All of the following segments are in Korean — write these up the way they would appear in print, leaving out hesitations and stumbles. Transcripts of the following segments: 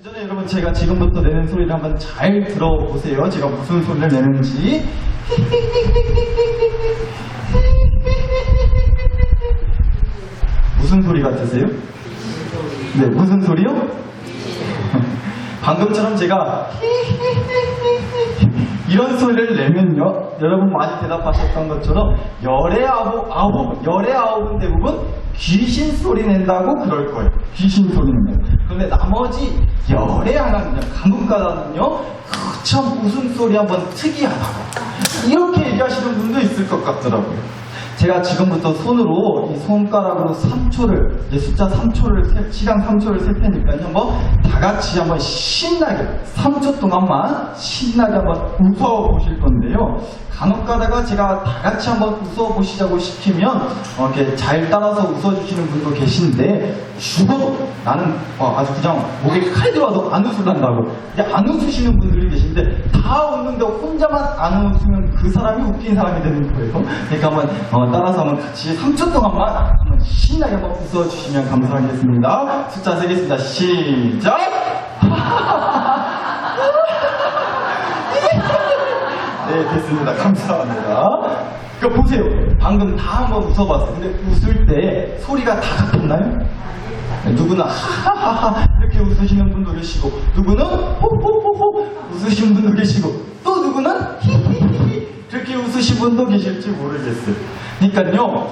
이전에 여러분 제가 지금부터 내는 소리를 한번 잘 들어보세요. 제가 무슨 소리를 내는지. 무슨 소리 같으세요? 네, 무슨 소리요? 방금처럼 제가 이런 소리를 내면요, 여러분 많이 대답하셨던 것처럼 열의 아홉은 대부분 귀신 소리 낸다고 그럴 거예요. 귀신 소리 낸다고. 그런데 나머지 열의 하나는요, 간혹가다는요, 참 웃음소리 한번 특이하다고 이렇게 얘기하시는 분도 있을 것 같더라고요. 제가 지금부터 손으로 이 손가락으로 3초를, 이제 숫자 3초를, 시간 3초를 셀 테니까요. 한번 다 같이 한번 신나게 3초 동안만 신나게 한번 웃어 보실 건데요. 간혹 가다가 제가 다 같이 한번 웃어 보시자고 시키면 이렇게 잘 따라서 웃어 주시는 분도 계신데, 죽어도 나는 아주 그냥 목에 칼 들어와도 안 웃을란다고 안 웃으시는 분들이 계신데, 다 웃는데 혼자만 안 웃으면 그 사람이 웃긴 사람이 되는 거예요. 그러니까 한번 따라서 한번 같이 3초 동안만 한번 신나게 한번 웃어 주시면 감사하겠습니다. 숫자 세겠습니다. 시작! 네, 됐습니다. 감사합니다. 그러니까 보세요. 방금 다 한번 웃어봤어요. 근데 웃을 때 소리가 다 같았나요? 누구는 하하하하 이렇게 웃으시는 분도 계시고, 누구는 호호호호 웃으시는 분도 계시고, 또 누구는 히히히히 이렇게 웃으신 분도 계실지 모르겠어요. 그러니까요,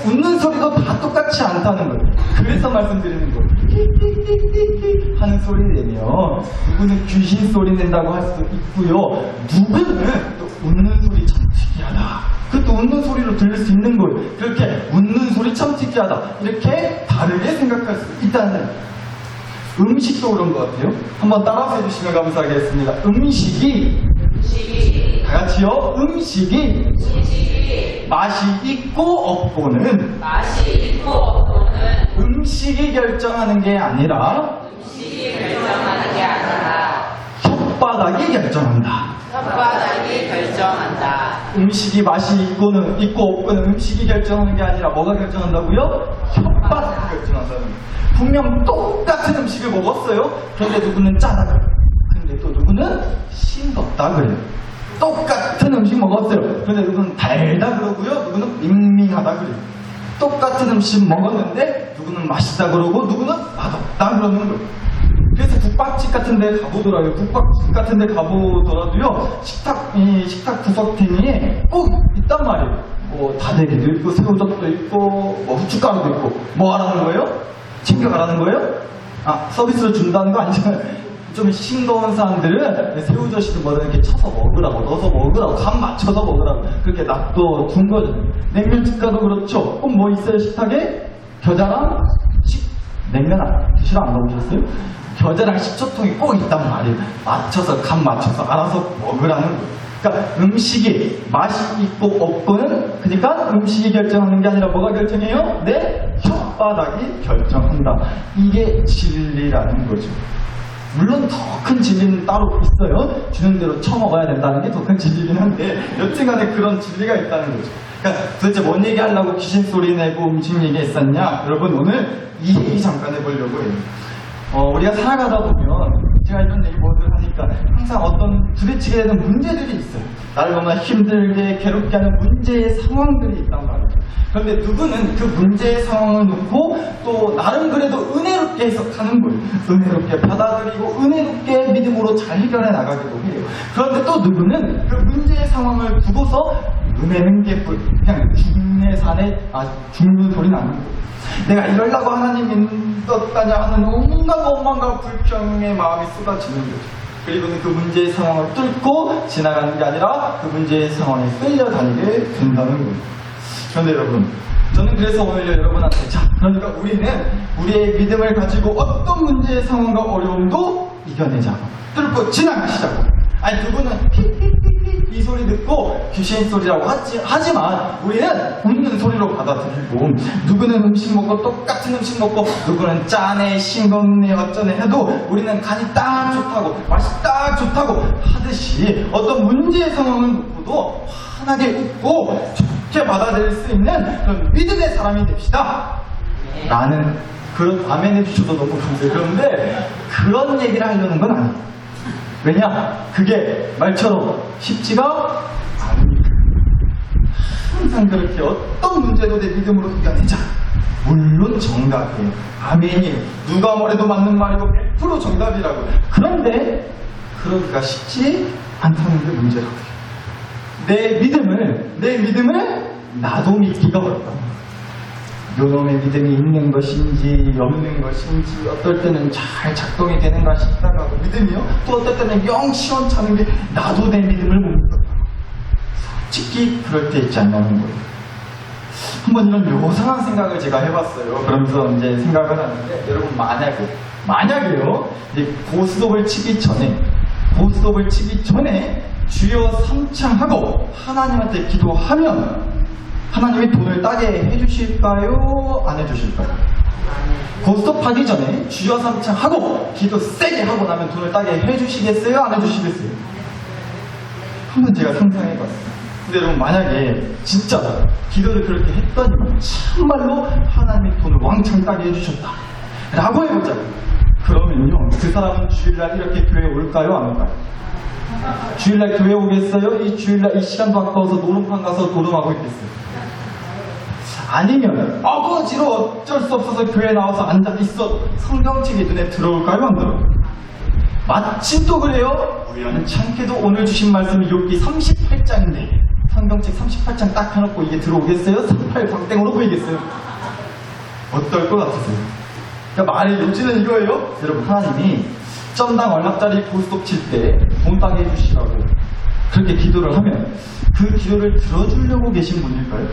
웃는 소리도 다 똑같지 않다는 거예요. 그래서 말씀드리는 거예요. 히히히히히 하는 소리 내면 누구는 귀신 소리 낸다고 할 수도 있고요, 누구는 또 웃는 소리 참 특이하다, 그것도 웃는 소리로 들릴 수 있는 거예요. 그렇게 웃는 소리 참 특이하다, 이렇게 다르게 생각할 수 있다는, 음식도 그런 것 같아요. 한번 따라서 해주시면 감사하겠습니다. 음식이 다 같이요. 음식이 맛이 있고 없고는 음식이 결정하는 게 아니라 혓바닥이 결정한다. 음식이 맛이 있고 없고는 음식이 결정하는 게 아니라 뭐가 결정한다고요? 혓바닥이 결정한다는 거예요. 분명 똑같은 음식을 먹었어요. 그런데 누구는 짜다 그래요. 근데 또 누구는 싱겁다 그래요. 똑같은 음식 먹었어요. 그런데 누구는 달다 그러고요, 누구는 밍밍하다 그래요. 똑같은 음식 먹었는데 누구는 맛있다 그러고 누구는 맛없다 그러는 거예요. 그래서 국밥집 같은 데 가보더라고요. 국밥집 같은 데 가보더라도요, 식탁 구석탱이에 꼭 있단 말이에요. 뭐 다대기도 있고 새우젓도 있고 뭐 후춧가루도 있고. 뭐 하라는 거예요? 챙겨가라는 거예요? 서비스를 준다는 거 아니잖아요. 좀 싱거운 사람들은 새우젓이든 뭐든 이렇게 쳐서 먹으라고, 넣어서 먹으라고, 간 맞춰서 먹으라고 그렇게 놔둬둔 거죠. 냉면집가도 그렇죠. 꼭 뭐 있어요? 식탁에 겨자랑 냉면 드시러 안 가보셨어요? 겨자랑 식초통이 꼭 있단 말이에요. 맞춰서, 간 맞춰서 알아서 먹으라는 거예요. 그러니까 음식이 맛이 있고 없고는, 그러니까 음식이 결정하는 게 아니라 뭐가 결정해요? 내 혓바닥이 결정한다. 이게 진리라는 거죠. 물론 더 큰 진리는 따로 있어요. 주는 대로 처먹어야 된다는 게 더 큰 진리긴 한데, 여튼간에 그런 진리가 있다는 거죠. 그러니까 도대체 뭔 얘기하려고 귀신 소리 내고 음식 얘기했었냐? 여러분 오늘 이 얘기 잠깐 해보려고 해요. 우리가 살아가다 보면, 제가 이런 얘기 뭐들 하니까 항상 어떤 부딪히게 되는 문제들이 있어요. 나를 너무나 힘들게 괴롭게 하는 문제의 상황들이 있단 말이죠. 그런데 누구는 그 문제의 상황을 놓고 또 나름 그래도 은혜롭게 해석하는 거예요. 은혜롭게 받아들이고 은혜롭게 믿음으로 잘 해결해 나가기도 해요. 그런데 또 누구는 그 문제의 상황을 두고서 은혜는 개뿔, 그냥 죽는 소리 나는 거예요. 내가 이러려고 하나님 믿었다냐 하는 온갖 원망과 불평의 마음이 쏟아지는 거죠. 그리고는 그 문제의 상황을 뚫고 지나가는 게 아니라 그 문제의 상황에 끌려다니게 된다는 거예요. 그런데 여러분, 저는 그래서 오늘 여러분한테, 그러니까 우리는 우리의 믿음을 가지고 어떤 문제의 상황과 어려움도 이겨내자고, 뚫고 지나가시자고. 아니, 누구는 이 소리 듣고 귀신 소리라고 하지만 우리는 웃는 소리로 받아들이고, 누구는 음식 먹고 똑같은 음식 먹고 누구는 짜네 싱겁네 어쩌네 해도 우리는 간이 딱 좋다고, 맛이 딱 좋다고 하듯이 어떤 문제의 상황을 놓고도 환하게 웃고 좋게 받아들일 수 있는 그런 믿음의 사람이 됩시다 라는 그런 아멘 해주셔도 너무 감사해요. 그런데 그런 얘기를 하려는 건 아니에요. 왜냐? 그게 말처럼 쉽지가 않으니까. 항상 그렇게 어떤 문제도 내 믿음으로 이겨내자. 물론 정답이에요. 아멘이에요. 누가 뭐래도 맞는 말이고 100% 정답이라고. 그런데 그러기가 쉽지 않다는 게 문제라고요. 내 믿음을 나도 믿기가 어렵다. 요놈의 믿음이 있는 것인지 없는 것인지 어떨 때는 잘 작동이 되는가 싶다가 믿음이요. 또 어떨 때는 영 시원찮은 게 나도 내 믿음을 못 믿었다. 솔직히 그럴 때 있지 않냐는 거예요. 한번 이런 요상한 생각을 제가 해봤어요. 그러면서 이제 생각을 하는데 여러분 만약에요. 이제 고스톱을 치기 전에 주여 삼창하고 하나님한테 기도하면 하나님이 돈을 따게 해주실까요? 안 해주실까요? 고스톱 하기 전에 주여 삼창하고 기도 세게 하고 나면 돈을 따게 해주시겠어요? 안 해주시겠어요? 한번 제가 상상해봤어요. 근데 여러분 만약에 진짜 기도를 그렇게 했더니만 참말로 하나님이 돈을 왕창 따게 해주셨다 라고 해보자고요. 그러면요 그 사람은 주일날 이렇게 교회에 올까요? 안 올까요? 주일날 교회 오겠어요? 이 주일날 이 시간도 아까워서 노름판 가서 노름하고 있겠어요? 아니면 어거지로 어쩔 수 없어서 교회에 나와서 앉아있어 성경책이 눈에 들어올까요? 안 들어올까요? 마침 또 그래요? 우연찮게도 오늘 주신 말씀이 욥기 38장인데 성경책 38장 딱 펴놓고 이게 들어오겠어요? 38 광땡으로 보이겠어요? 어떨 것 같으세요? 그러니까 말의 요지는 이거예요. 여러분 하나님이 점당 얼마짜리 고스톱 칠 때 돈 따게 해주시라고 그렇게 기도를 하면 그 기도를 들어주려고 계신 분일까요?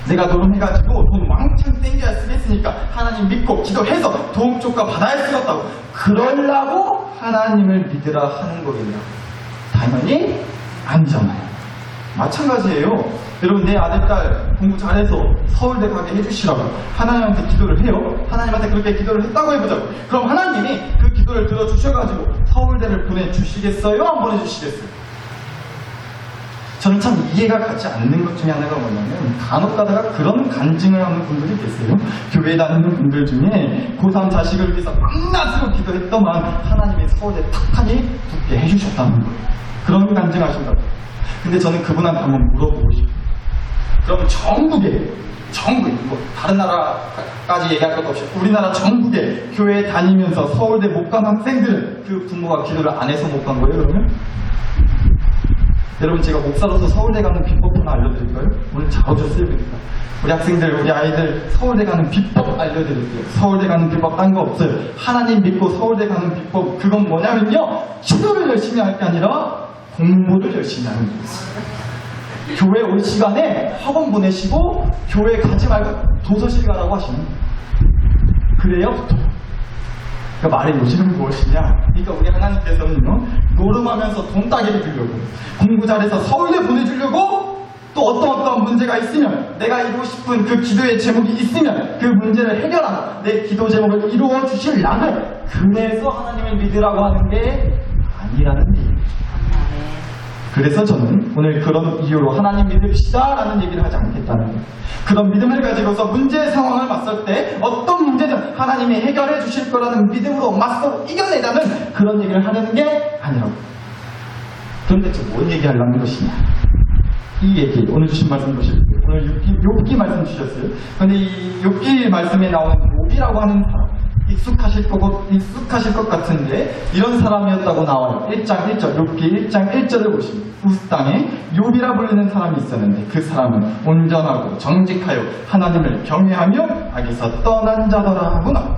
내가 노름해가지고 돈 왕창 땡겨야 쓰겠으니까 하나님 믿고 기도해서 도움 쪽과 받아야 쓰겠다고 그러려고 하나님을 믿으라 하는 거겠냐? 당연히 아니잖아요. 마찬가지예요. 여러분 내 아들 딸 공부 잘해서 서울대 가게 해주시라고 하나님한테 기도를 해요. 하나님한테 그렇게 기도를 했다고 해보자고. 그럼 하나님이 그 기도를 들어주셔가지고 서울대를 보내주시겠어요? 안 보내주시겠어요? 저는 참 이해가 가지 않는 것 중에 하나가 뭐냐면 간혹 가다가 그런 간증을 하는 분들이 계세요. 교회에 다니는 분들 중에 고3 자식을 위해서 밤낮으로 기도했더만 하나님이 서울대 탁하니 붙게 해주셨다는 거예요. 그런 간증하신다고. 근데 저는 그분한테 한번 물어보고 싶어요. 그럼 전국에 뭐 다른 나라까지 얘기할 것도 없이 우리나라 전국에 교회에 다니면서 서울대 못 간 학생들은 그 부모가 기도를 안 해서 못 간 거예요 그러면? 여러분 제가 목사로서 서울대 가는 비법 하나 알려드릴까요? 오늘 잘 오셨어요 그러니까. 우리 학생들 우리 아이들 서울대 가는 비법 알려드릴게요. 서울대 가는 비법 딴 거 없어요. 하나님 믿고 서울대 가는 비법 그건 뭐냐면요 기도를 열심히 할 게 아니라 공부를 열심히 하는 거예요. 교회 올 시간에 학원 보내시고 교회 가지 말고 도서실 가라고 하시는 거예요. 그래야 붙어요. 그러니까 말의 요지는 무엇이냐? 그러니까 우리 하나님께서는요 노름하면서 돈 따게 해주려고 공부 잘해서 서울대 보내주려고 또 어떤 문제가 있으면 내가 이루고 싶은 그 기도의 제목이 있으면 그 문제를 해결하고 내 기도 제목을 이루어 주시려고 그래서 하나님을 믿으라고 하는 게 아니라는 얘기예요. 그래서 저는 오늘 그런 이유로 하나님 믿읍시다 라는 얘기를 하지 않겠다는 거예요. 그런 믿음을 가지고서 문제의 상황을 맞설 때 어떤 문제든 하나님이 해결해 주실 거라는 믿음으로 맞서 이겨내자는 그런 얘기를 하려는 게 아니라고. 그런데 지금 뭔 얘기하려는 것이냐? 이 얘기 오늘 주신 말씀 보실게요. 오늘 욥기 말씀 주셨어요. 그런데 이 욥기 말씀에 나오는 욥이라고 하는 사람 익숙하실 것 같은데 이런 사람이었다고 나와요. 1장 1절 욥기 1장 1절을 보시면 우스 땅에 욥이라 불리는 사람이 있었는데 그 사람은 온전하고 정직하여 하나님을 경외하며 악에서 떠난 자더라 하고 나와요.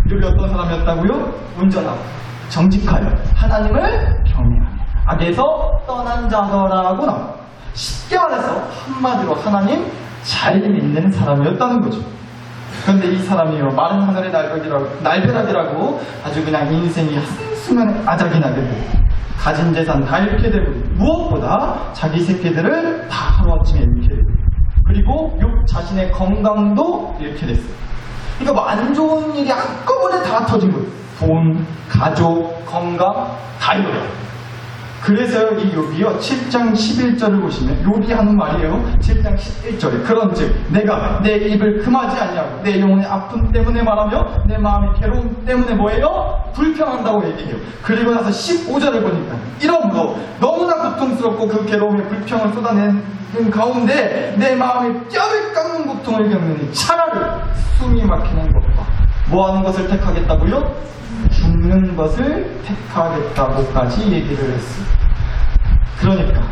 욥이 어떤 사람이었다고요? 온전하고 정직하여 하나님을 경외하며 악에서 떠난 자더라고 나와요. 쉽게 말해서 한마디로 하나님 잘 믿는 사람이었다는 거죠. 그런데 이 사람이요 마른 하늘의 날벼락이라고 아주 그냥 인생이 한순간에 아작이 나게 되고 가진 재산 다 잃게 되고 무엇보다 자기 새끼들을 다 하루아침에 잃게 되고 그리고 욥 자신의 건강도 잃게 됐어요. 그러니까 뭐 안 좋은 일이 한꺼번에 다 터진 거예요. 돈, 가족, 건강 다 잃어요. 그래서요, 이 욥이요 7장 11절을 보시면 욥이 하는 말이에요. 7장 11절에 그런즉 내가 내 입을 금하지 아니하고 내 영혼의 아픔 때문에 말하며 내 마음의 괴로움 때문에 뭐예요? 불평한다고 얘기해요. 그리고 나서 15절을 보니까 이러므로 너무나 고통스럽고 그 괴로움에 불평을 쏟아내는 가운데 내 마음의 뼈를 깎는 고통을 겪느니 차라리 숨이 막히는 것과 뭐 하는 것을 택하겠다고요? 죽는 것을 택하겠다고까지 얘기를 했습니다. 그러니까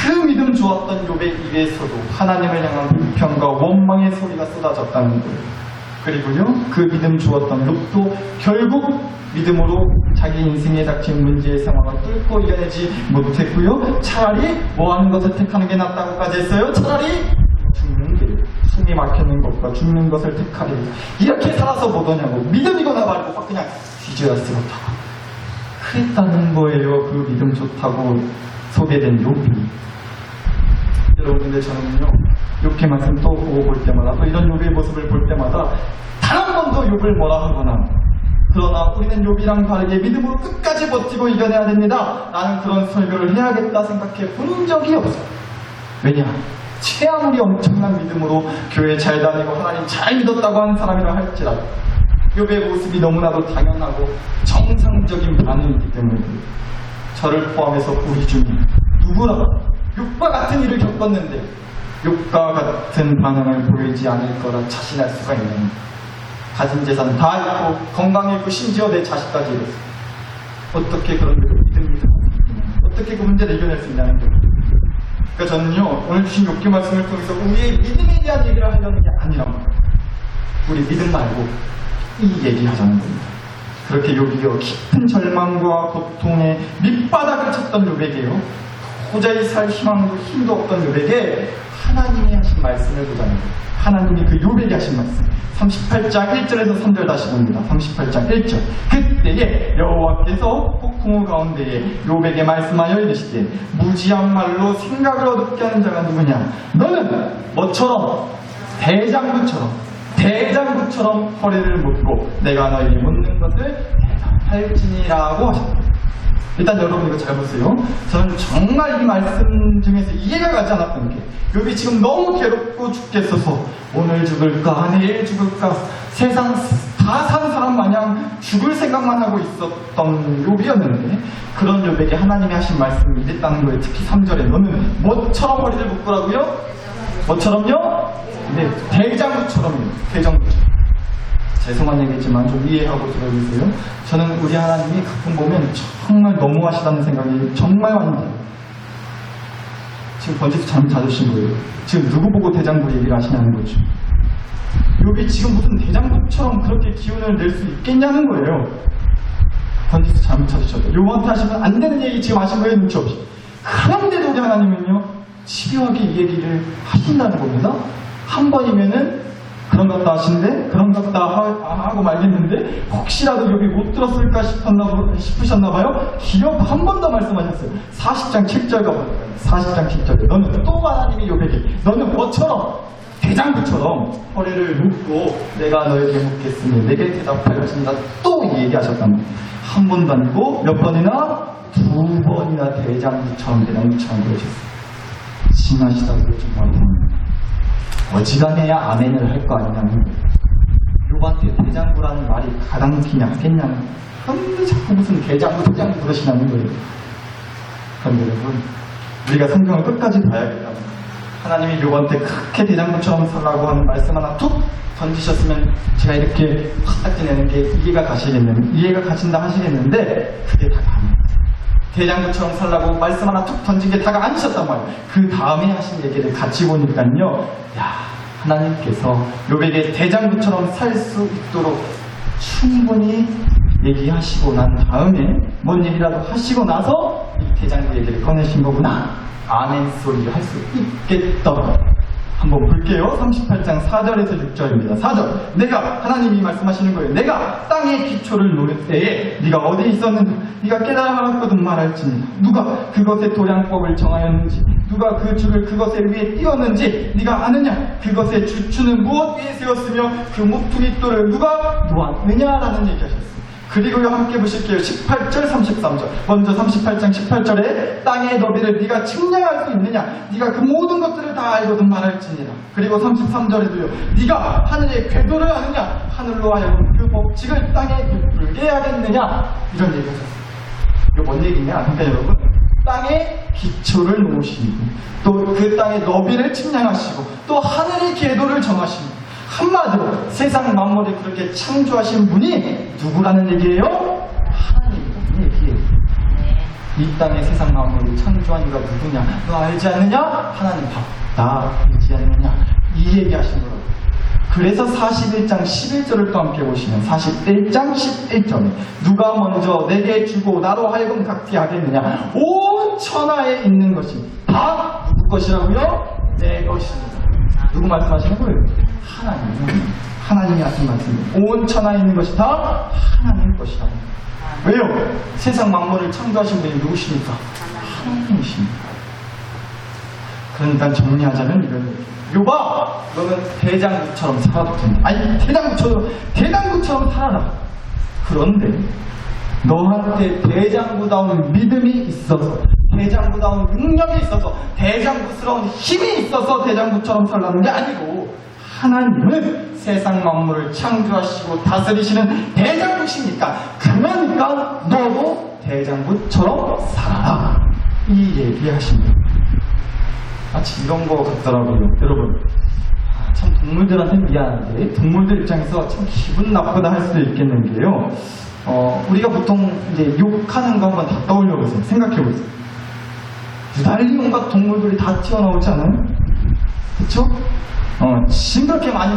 그 믿음 좋았던 욥의 입에서도 하나님을 향한 불평과 원망의 소리가 쏟아졌다는 거예요. 그리고요, 그 믿음 좋았던 욥도 결국 믿음으로 자기 인생에 닥친 문제의 상황을 뚫고 이겨내지 못했고요. 차라리 뭐 하는 것을 택하는 게 낫다고까지 했어요. 차라리 죽는 게, 숨이 막히는 것과 죽는 것을 택하리. 이렇게 살아서 뭐더냐고. 믿음이거나 말고 확 그냥 뒤져야 쓰러다고. 그랬다는 거예요. 그 믿음 좋다고 소개된 욥이. 여러분, 근데 저는요, 욥의 말씀 또 보고 볼 때마다, 또 이런 욥의 모습을 볼 때마다 단 한 번도 욥을 뭐라 하거나, 그러나 우리는 욥이랑 다르게 믿음으로 끝까지 버티고 이겨내야 됩니다 라는 그런 설교를 해야겠다 생각해 본 적이 없어요. 왜냐? 제 아무리 엄청난 믿음으로 교회 잘 다니고 하나님 잘 믿었다고 하는 사람이라 할지라도 욥의 모습이 너무나도 당연하고 정상적인 반응이기 때문에 저를 포함해서 우리 중에 누구라도 욥과 같은 일을 겪었는데 욥과 같은 반응을 보이지 않을 거라 자신할 수가 있는, 가진 재산 다 잃고 건강 잃고 심지어 내 자식까지 잃었어. 어떻게 그런데도 믿음이 어떻게 그 문제를 이겨낼 수 있냐는 거예요. 그러니까 저는요, 오늘 주신 욥기 말씀을 통해서 우리의 믿음에 대한 얘기를 하려는 게 아니란 말이에요. 우리 믿음 말고 이 얘기하자는 겁니다. 그렇게 욥이요, 깊은 절망과 고통에 밑바닥을 쳤던 욥에게요, 도저히 살 희망도 힘도 없던 욥에게 하나님이 하신 말씀을 보자는 거예요. 하나님이 그 욥에게 하신 말씀. 38장 1절에서 3절 다시 봅니다. 38장 1절. 그때에 여호와께서 폭풍우 가운데에 욥에게 말씀하여 이르시되 무지한 말로 생각을 어둡게 하는 자가 누구냐? 너는 뭐처럼 대장부처럼 허리를 묶고 내가 너에게 묻는 것을 대답할지니라고 하셨다. 일단 여러분 이거 잘 보세요. 저는 정말 이 말씀 중에서 이해가 가지 않았던 게, 욥이 지금 너무 괴롭고 죽겠어서 오늘 죽을까 내일 죽을까 세상 다 산 사람 마냥 죽을 생각만 하고 있었던 욥이었는데, 그런 욥에게 하나님이 하신 말씀이 이랬다는 거예요. 특히 3절에 너는 뭐처럼 허리를 묶으라고요? 뭐처럼요? 네, 대장부처럼요. 대장부처럼. 죄송한 얘기지만 좀 이해하고 들어주세요. 저는 우리 하나님이 가끔 보면 정말 너무하시다는 생각이 정말 많이 들어요. 지금 번지수 잘못 찾으신 거예요. 지금 누구 보고 대장부 얘기를 하시냐는 거죠. 욥이 지금 무슨 대장부처럼 그렇게 기운을 낼 수 있겠냐는 거예요. 번지수 잘못 찾으셨죠. 욥한테 하시면 안 되는 얘기 지금 하신 거예요. 눈치 없이. 그런데도 우리 하나님은요, 집요하게 이 얘기를 하신다는 겁니다. 한 번이면은 그런 것 같다 하시는데, 그런 것 같다 하고 말겠는데, 혹시라도 욥이 못 들었을까 싶으셨나봐요. 기억 한 번 더 말씀하셨어요. 40장 7절 가보니까, 40장 7절에 너는 또 하나님이 욥에게 너는 뭐처럼 대장부처럼 허리를 묶고 내가 너에게 묻겠으니 내게 대답하였습니다. 또 얘기하셨단 말이에요. 한 번도 아니고 몇 번이나? 2번이나 대장부처럼 그러셨어요. 심하시다고 정말 어지간해야 아멘을 할 거 아니냐는 거예요. 욥한테 대장부라는 말이 가당키냐 하겠냐는 거예요. 그런데 자꾸 무슨 대장부 그러시냐는 거예요. 그런데 여러분, 우리가 성경을 끝까지 봐야겠다는 거예요. 하나님이 욥한테 그렇게 대장부처럼 살라고 하는 말씀 하나 툭 던지셨으면 제가 이렇게 확 내는 게 이해가 가신다 하시겠는데, 그게 다가 아니에요. 대장부처럼 살라고 말씀 하나 툭 던진 게 다가 아니셨단 말이에요. 그 다음에 하신 얘기를 같이 보니까요, 하나님께서 욥에게 대장부처럼 살 수 있도록 충분히 얘기하시고 난 다음에 뭔 얘기라도 하시고 나서 이 대장부 얘기를 꺼내신 거구나, 아멘 소리를 할 수 있겠더라. 한번 볼게요. 38장 4절에서 6절입니다. 4절. 내가, 하나님이 말씀하시는 거예요. 내가 땅의 기초를 놓을 때에 네가 어디에 있었는지 네가 깨달았거든 말할지니 누가 그것의 도량법을 정하였는지 누가 그 줄을 그것에 위에 띄웠는지 네가 아느냐? 그것의 주추는 무엇 위에 세웠으며 그 모퉁이 돌을 누가 놓았느냐라는 얘기하셨어요. 그리고요 함께 보실게요. 18절 33절. 먼저 38장 18절에 땅의 너비를 네가 측량할 수 있느냐, 네가 그 모든 것들을 다 알거든 말할지니라. 그리고 33절에도요 네가 하늘의 궤도를 아느냐, 하늘로 하여금 그 법칙을 땅에 베풀게 하겠느냐, 이런 얘기가 있었어요. 이거 뭔 얘기냐? 그러니까 여러분, 땅에 기초를 놓으시고 또 그 땅의 너비를 측량하시고 또 하늘의 궤도를 정하시고, 한마디로 세상 만물을 그렇게 창조하신 분이 누구라는 얘기예요? 하나님이라는 얘기예요. 이 땅의 세상 만물을 창조한 이가 누구냐? 너 알지 않느냐? 하나님 나 알지 않느냐? 이 얘기하신 거라고. 그래서 41장 11절을 또 함께 보시면 41장 11절에 누가 먼저 내게 주고 나로 하여금 각기 하겠느냐, 온 천하에 있는 것이 다 누구 것이라고요? 내 것입니다. 누구 말씀하시는 거예요? 하나님이 하신 말씀입니다. 온 천하에 있는 것이 다 하나님 것이라고. 왜요? 세상 만물을 창조하신 분이 누구십니까? 하나님이십니다. 그러니까 정리하자면 이런 얘기예요. 요봐, 너는 대장부처럼 살아도 된다. 아니, 대장부처럼 살아라. 그런데 너한테 대장부다운 믿음이 있어서, 대장부다운 능력이 있어서, 대장부스러운 힘이 있어서 대장부처럼 살라는 게 아니고, 하나님은 세상 만물을 창조하시고 다스리시는 대장부시니까, 그러니까 너도 대장부처럼 살아라, 이 얘기하십니다. 마치 이런 거 같더라고요. 여러분, 참 동물들한테 미안한데 동물들 입장에서 참 기분 나쁘다 할 수도 있겠는 게요, 우리가 보통 이제 욕하는 거 한번 다 떠올려보세요. 생각해보세요. 유달리 온갖 동물들이 다 튀어나오지 않아요? 그쵸? 징그럽게 많이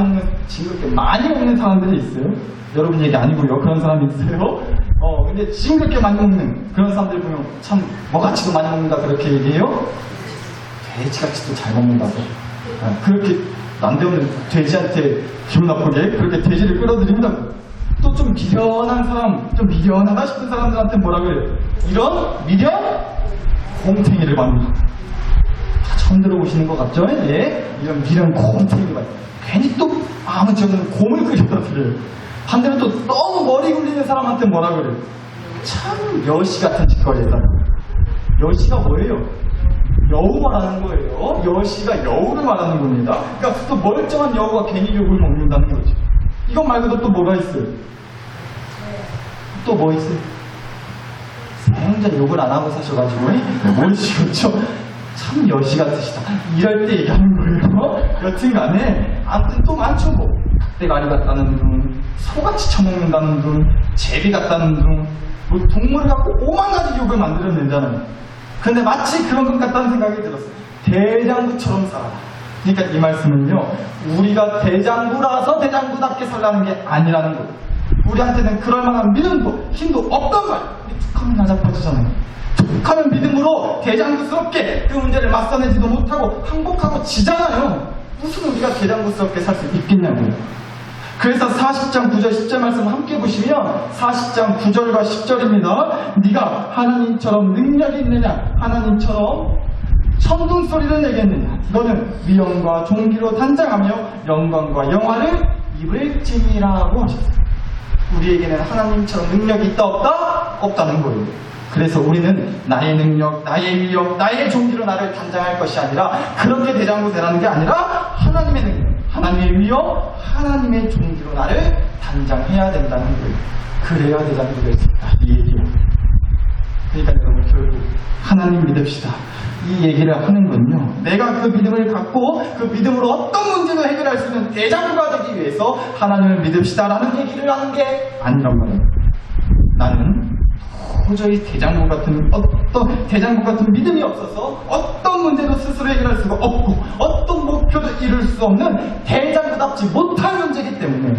먹는 사람들이 있어요. 여러분 얘기 아니고요. 그런 사람이 있어요. 근데 징그럽게 많이 먹는 그런 사람들 보면 참 뭐같이도 많이 먹는다 그렇게 얘기해요. 돼지같이도 잘 먹는다고. 그렇게 난데없는 돼지한테 기분 나쁘게 그렇게 돼지를 끌어들인다고. 또 좀 미련한 사람, 좀 미련하다 싶은 사람들한테 뭐라 그래요? 이런 미련? 곰탱이를 만든다. 처음 들어보시는 것 같죠? 예? 이런 미련 곰탱이를 만든다. 괜히 또 아무튼 곰을 그려다 드려요. 반대로 또 너무 머리 굴리는 사람한테 뭐라 그래요? 참 여시 같은 짓거리 했다는 거예요. 여시가 뭐예요? 여우 말하는 거예요. 여시가 여우를 말하는 겁니다. 그러니까 또 멀쩡한 여우가 괜히 욕을 먹는다는 거죠. 이것 말고도 또 뭐가 있어요? 또 뭐 있어요? 생전 욕을 안 하고 사셔가지고 모르시겠죠? 참 여시 같으시다. 이럴 때 얘기하는 거예요. 여튼간에 아무튼 또 많죠. 뭐 닭대가리 같다는 둥, 소같이 처먹는다는 둥, 제비 같다는 둥, 뭐 동물을 갖고 5만 가지 욕을 만들어낸다는. 근데 마치 그런 것 같다는 생각이 들었어요. 대장부처럼 살아라. 그러니까 이 말씀은요, 우리가 대장부라서 대장부답게 살라는 게 아니라는 거예요. 우리한테는 그럴 만한 믿음도 힘도 없단 말이에요. 우리 툭하면 나자빠지잖아요. 툭하면 믿음으로 대장부스럽게 그 문제를 맞서내지도 못하고 항복하고 지잖아요. 무슨 우리가 대장부스럽게 살 수 있겠냐고요. 그래서 40장 9절 10절 말씀 함께 보시면 40장 9절과 10절입니다. 네가 하나님처럼 능력이 있느냐, 하나님처럼 천둥 소리를 내겠느냐, 너는 위엄과 존귀로 단장하며 영광과 영화를 입을지니라고 하셨어요. 우리에게는 하나님처럼 능력이 있다 없다? 없다는 거예요. 그래서 우리는 나의 능력, 나의 위엄, 나의 존귀로 나를 단장할 것이 아니라, 그렇게 대장부 되라는 게 아니라 하나님의 능력, 하나님의 위엄, 하나님의 존귀로 나를 단장해야 된다는 거예요. 그래야 대장부 될 수 있다, 이 얘기예요. 그러니까 여러분, 결국 하나님 믿읍시다, 이 얘기를 하는 건요, 내가 그 믿음을 갖고 그 믿음으로 어떤 문제도 해결할 수 있는 대장부가 되기 위해서 하나님을 믿읍시다라는 얘기를 하는 게 아니란 말이에요. 나는 도저히 대장부 같은 믿음이 없어서 어떤 문제도 스스로 해결할 수가 없고 어떤 목표도 이룰 수 없는 대장부답지 못한 문제이기 때문에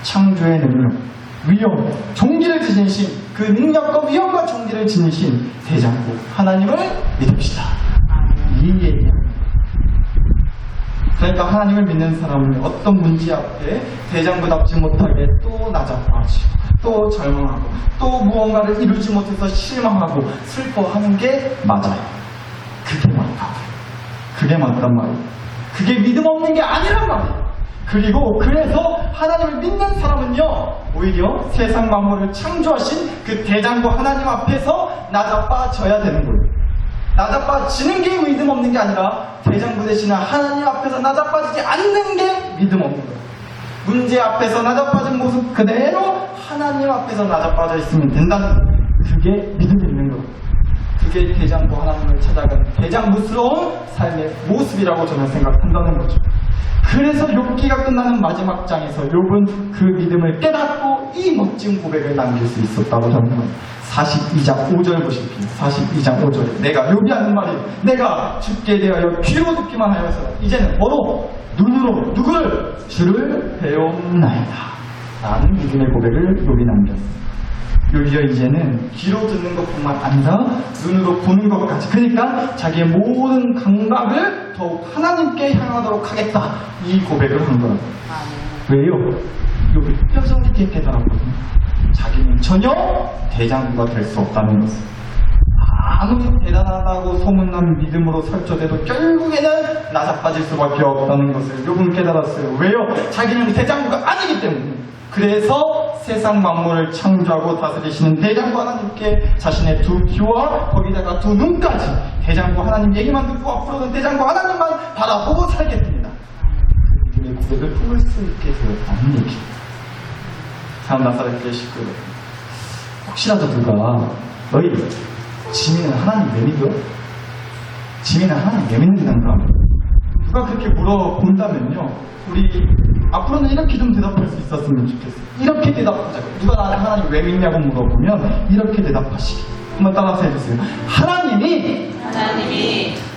창조의 능력, 위엄, 종기를 지니신, 그 능력과 위엄과 종기를 지니신 대장부 하나님을 믿읍시다, 이 얘기야. 그러니까 하나님을 믿는 사람은 어떤 문제 앞에 대장부답지 못하게 또 낮아빠지고 또 절망하고 또 무언가를 이루지 못해서 실망하고 슬퍼하는 게 맞아요. 그게 맞다. 그게 맞단 말이에요. 그게 믿음 없는 게 아니란 말이에요. 그리고 그래서 하나님을 믿는 사람은요, 오히려 세상 만물을 창조하신 그 대장부 하나님 앞에서 낮아빠져야 되는 거예요. 낮아빠지는 게 믿음 없는 게 아니라 대장부 되시는 하나님 앞에서 낮아빠지지 않는 게 믿음 없는 거예요. 문제 앞에서 낮아빠진 모습 그대로 하나님 앞에서 낮아빠져 있으면 된다는 거예요. 그게 믿음이 있는 거예요. 그게 대장부 하나님을 찾아가는 대장부스러운 삶의 모습이라고 저는 생각한다는 거죠. 그래서 욥기가 끝나는 마지막 장에서 욥은 그 믿음을 깨닫고 이 멋진 고백을 남길 수 있었다고 저는 생각합니다. 42장 5절 보십시오. 42장 5절에 내가 욥이 하는 말이 내가 죽게 되어 귀로 듣기만 하여서 이제는 뭐로? 눈으로 누구를? 주를 배웠나이다 라는 믿음의 고백을 욥이 남겼습니다. 오히려 이제는 귀로 듣는 것뿐만 아니라 눈으로 보는 것까지, 그러니까 자기의 모든 감각을 더욱 하나님께 향하도록 하겠다, 이 고백을 한 거예요. 왜요? 욥이 뼈저리게 깨달았거든요. 자기는 전혀 대장부가 될 수 없다는 것을. 아무리 대단하다고 소문난 믿음으로 설쳐돼도 결국에는 낮아빠질 수밖에 없다는 것을 욥은 깨달았어요. 왜요? 자기는 대장부가 아니기 때문에. 그래서 세상 만물을 창조하고 다스리시는 대장부 하나님께 자신의 두 귀와 거기다가 두 눈까지 대장부 하나님 얘기만 듣고 앞으로는 대장부 하나님만 바라보고 살겠습니다. 그 믿음의 고백을 품을 수 있게 되었다는 얘기입니다. 참 나사렛 식구들, 혹시라도 누가 너희 지민은 하나님 왜 믿어? 지민은 하나님 왜 믿는단가? 누가 그렇게 물어본다면요, 우리 앞으로는 이렇게 좀 대답할 수 있었으면 좋겠어요. 이렇게 대답하자고. 누가 나한테 하나님 왜 믿냐고 물어보면 이렇게 대답하시기. 한번 따라서 해주세요. 하나님이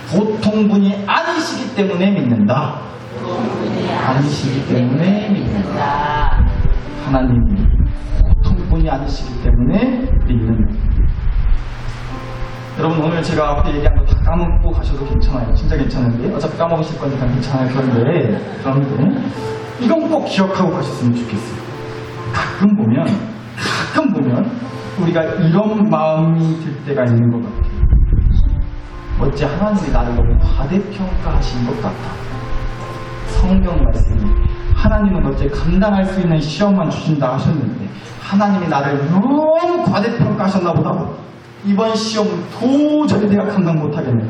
보통 분이 아니시기 때문에 믿는다. 아니시기 때문에 믿는다. 하나님이 보통 분이 아니시기 때문에 믿는다. 여러분, 오늘 제가 앞에 얘기한 거 다 까먹고 가셔도 괜찮아요. 진짜 괜찮은데, 어차피 까먹으실 거니까 괜찮아요. 그런데 이건 꼭 기억하고 가셨으면 좋겠어요. 가끔 보면 우리가 이런 마음이 들 때가 있는 것 같아요. 어째 하나님이 나를 너무 과대평가하신 것 같다. 성경 말씀이 하나님은 어째 감당할 수 있는 시험만 주신다 하셨는데 하나님이 나를 너무 과대평가하셨나 보다. 이번 시험은 도저히 내가 감당 못하겠네.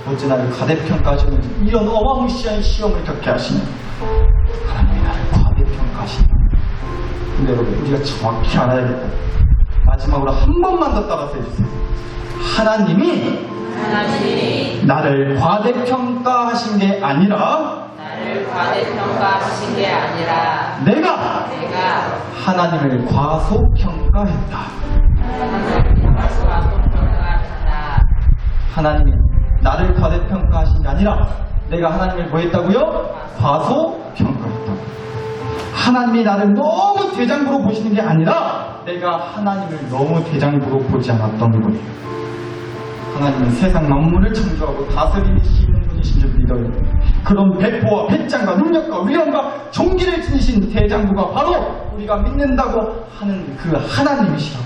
어째 나를 과대평가하셨는지, 이런 어마무시한 시험을 겪게 하시네. 하나님이 나를 과대평가하신다. 근데 여러분, 우리가 정확히 알아야겠다. 마지막으로 한 번만 더 따라서 해주세요. 하나님이 나를 과대평가하신 게 아니라 내가 하나님을 과소평가했다. 하나님이 나를 과대평가하신 게 아니라 내가 하나님을 뭐 했다고요? 과소평가했다고. 하나님이 나를 너무 대장부로 보시는 게 아니라 내가 하나님을 너무 대장부로 보지 않았던 거예요. 하나님은 세상 만물을 창조하고 다스리시는 분이신 줄 믿어요. 그런 배포와 배짱과 능력과 위엄과 존귀를 지니신 대장부가 바로 우리가 믿는다고 하는 그 하나님이시라고.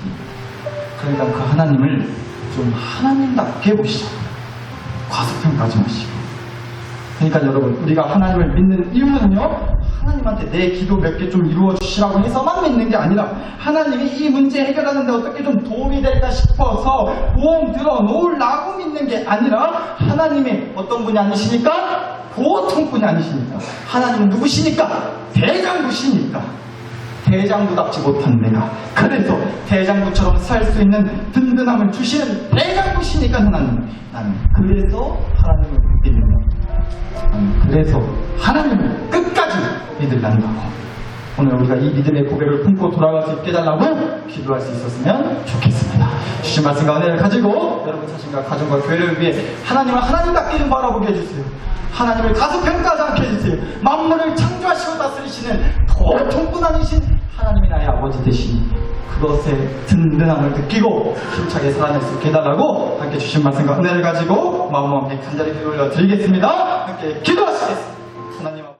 그러니까 그 하나님을 좀 하나님답게 보시자. 과소평가하지 마시고. 그러니까 여러분, 우리가 하나님을 믿는 이유는요, 하나님한테 내 기도 몇 개 좀 이루어 주시라고 해서만 믿는 게 아니라 하나님이 이 문제 해결하는데 어떻게 좀 도움이 될까 싶어서 보험 들어 놓으려고 믿는 게 아니라 하나님이 어떤 분이 아니시니까? 보통 분이 아니시니까. 하나님은 누구시니까? 대장부시니까. 대장부답지 못한 내가, 그래서 대장부처럼 살 수 있는 든든함을 주시는 대장부시니까 나는 그래서 하나님을 믿는 거야. 그래서 하나님을 끝까지 믿으려는 거고, 오늘 우리가 이 믿음의 고백을 품고 돌아갈 수 있게 해달라고 기도할 수 있었으면 좋겠습니다. 주신 말씀과 은혜를 가지고 여러분 자신과 가정과 교회를 위해 하나님을 하나님답게 좀 바라보게 해주세요. 하나님을 가소평가하지 않게 해주세요. 만물을 창조하시고 다스리시는 보통 분 아니신 하나님이 나의 아버지 되시니 그것의 든든함을 느끼고 힘차게 살아낼 수 있게 해달라고 함께 주신 말씀과 은혜를 가지고 마음 함께 간절히 기도 올려 드리겠습니다. 함께 기도하시겠습니다. 하나님